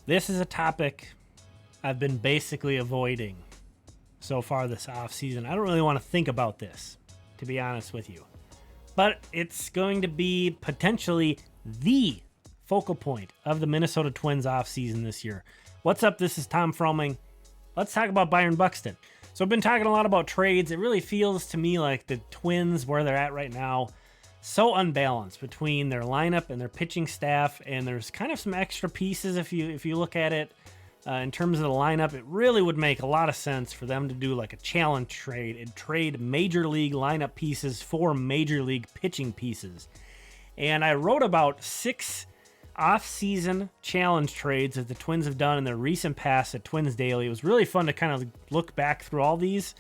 This is a topic I've been basically avoiding so far this offseason. I don't really want to think about this, to be honest with you. But it's going to be potentially the focal point of the Minnesota Twins offseason this year. What's up? This is Tom Froming. Let's talk about Byron Buxton. So I've been talking a lot about trades. It really feels to me like the Twins, where they're at right now, so unbalanced between their lineup and their pitching staff, and there's kind of some extra pieces if you look at it in terms of the lineup. It really would make a lot of sense for them to do like a challenge trade and trade major league lineup pieces for major league pitching pieces. And I wrote about 6 off-season challenge trades that the Twins have done in their recent past at Twins Daily. It was really fun to kind of look back through all these.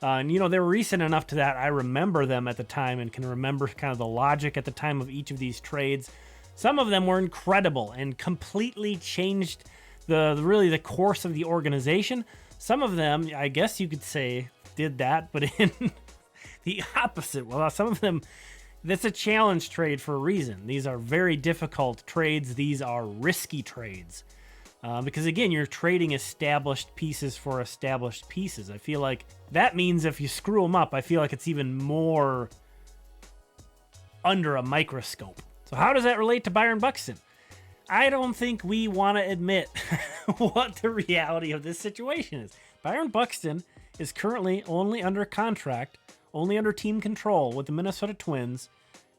And, you know, they were recent enough to that I remember them at the time and can remember kind of the logic at the time of each of these trades. Some of them were incredible and completely changed the course of the organization. Some of them, I guess you could say, did that, but in the opposite. Well, some of them, that's a challenge trade for a reason. These are very difficult trades. These are risky trades. Because again, you're trading established pieces for established pieces. I feel like that means if you screw them up, I feel like it's even more under a microscope. So how does that relate to Byron Buxton? I don't think we want to admit what the reality of this situation is. Byron Buxton is currently only under contract, only under team control with the Minnesota Twins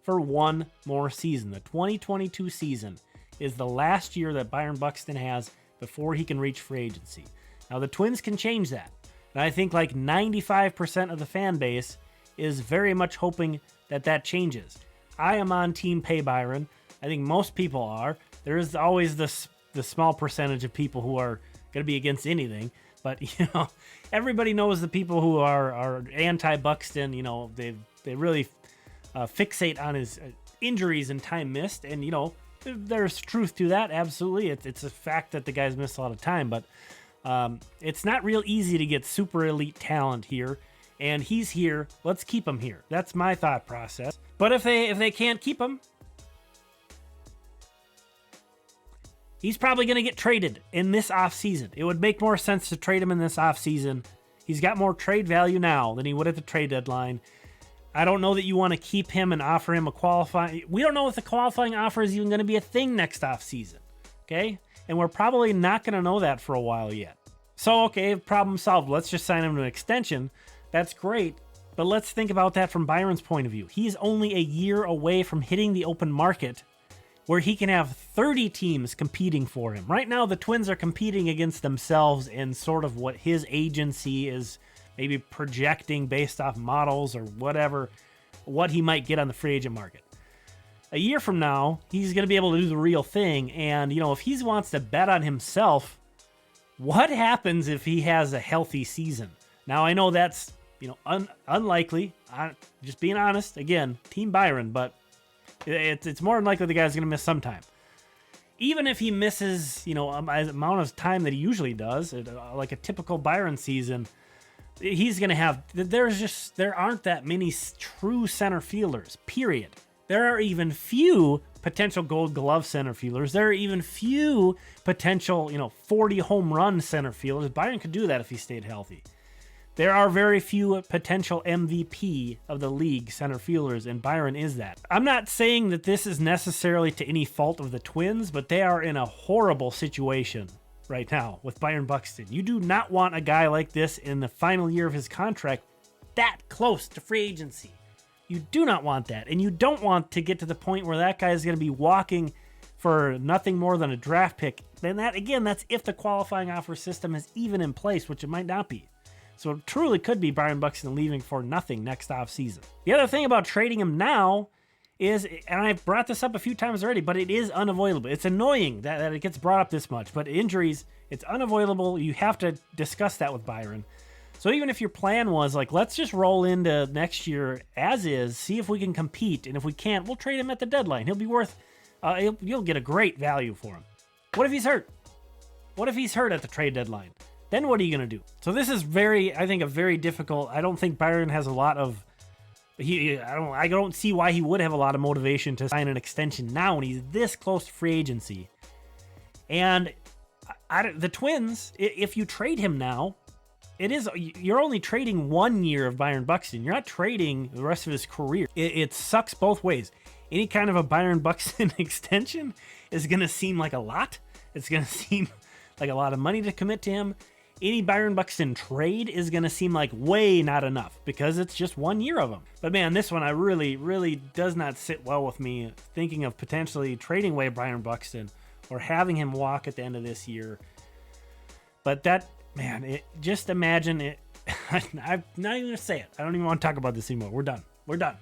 for one more season. The 2022 season is the last year that Byron Buxton has before he can reach free agency. Now, the Twins can change that. And I think like 95% of the fan base is very much hoping that that changes. I am on team pay Byron. I think most people are. There is always the small percentage of people who are going to be against anything. But, you know, everybody knows the people who are anti-Buxton. You know, they really fixate on his injuries and time missed. And, you know, there's truth to that. Absolutely. It's a fact that the guy's missed a lot of time. But it's not real easy to get super elite talent here. And he's here. Let's keep him here. That's my thought process. But if they can't keep him, he's probably going to get traded in this offseason. It would make more sense to trade him in this offseason. He's got more trade value now than he would at the trade deadline. I don't know that you want to keep him and offer him a qualifying. We don't know if the qualifying offer is even going to be a thing next offseason. Okay? And we're probably not going to know that for a while yet. So, okay, problem solved. Let's just sign him to an extension. That's great. But let's think about that from Byron's point of view. He's only a year away from hitting the open market, where he can have 30 teams competing for him. Right now, the Twins are competing against themselves in sort of what his agency is maybe projecting based off models or whatever, what he might get on the free agent market. A year from now, he's going to be able to do the real thing. And, you know, if he wants to bet on himself, what happens if he has a healthy season? Now, I know that's, you know, unlikely. Just being honest, again, Team Byron, but it's more than likely the guy's going to miss some time. Even if he misses, you know, the amount of time that he usually does, like a typical Byron season, he's going to have, there aren't that many true center fielders, period. There are even few potential Gold Glove center fielders. There are even few potential, you know, 40 home run center fielders. Byron could do that if he stayed healthy. There are very few potential MVP of the league center fielders, and Byron is that. I'm not saying that this is necessarily to any fault of the Twins, but they are in a horrible situation right now with Byron Buxton. You do not want a guy like this in the final year of his contract that close to free agency. You do not want that, and you don't want to get to the point where that guy is going to be walking for nothing more than a draft pick. And that, again, that's if the qualifying offer system is even in place, which it might not be. So it truly could be Byron Buxton leaving for nothing next offseason. The other thing about trading him now is, and I've brought this up a few times already, but it is unavoidable. It's annoying that it gets brought up this much, but injuries, it's unavoidable. You have to discuss that with Byron. So even if your plan was like, let's just roll into next year as is, see if we can compete, and if we can't, we'll trade him at the deadline. He'll be worth, you'll get a great value for him. What if he's hurt? What if he's hurt at the trade deadline? Then what are you going to do? So this is I think a very difficult. I don't think Byron has a lot of. I don't see why he would have a lot of motivation to sign an extension now when he's this close to free agency. And The Twins, if you trade him now, you're only trading 1 year of Byron Buxton. You're not trading the rest of his career. It sucks both ways. Any kind of a Byron Buxton extension is going to seem like a lot. It's going to seem like a lot of money to commit to him. Any Byron Buxton trade is going to seem like way not enough because it's just 1 year of him. But man, this one I really does not sit well with me, thinking of potentially trading away Byron Buxton or having him walk at the end of this year. But just imagine it. I'm not even going to say it. I don't even want to talk about this anymore. We're done.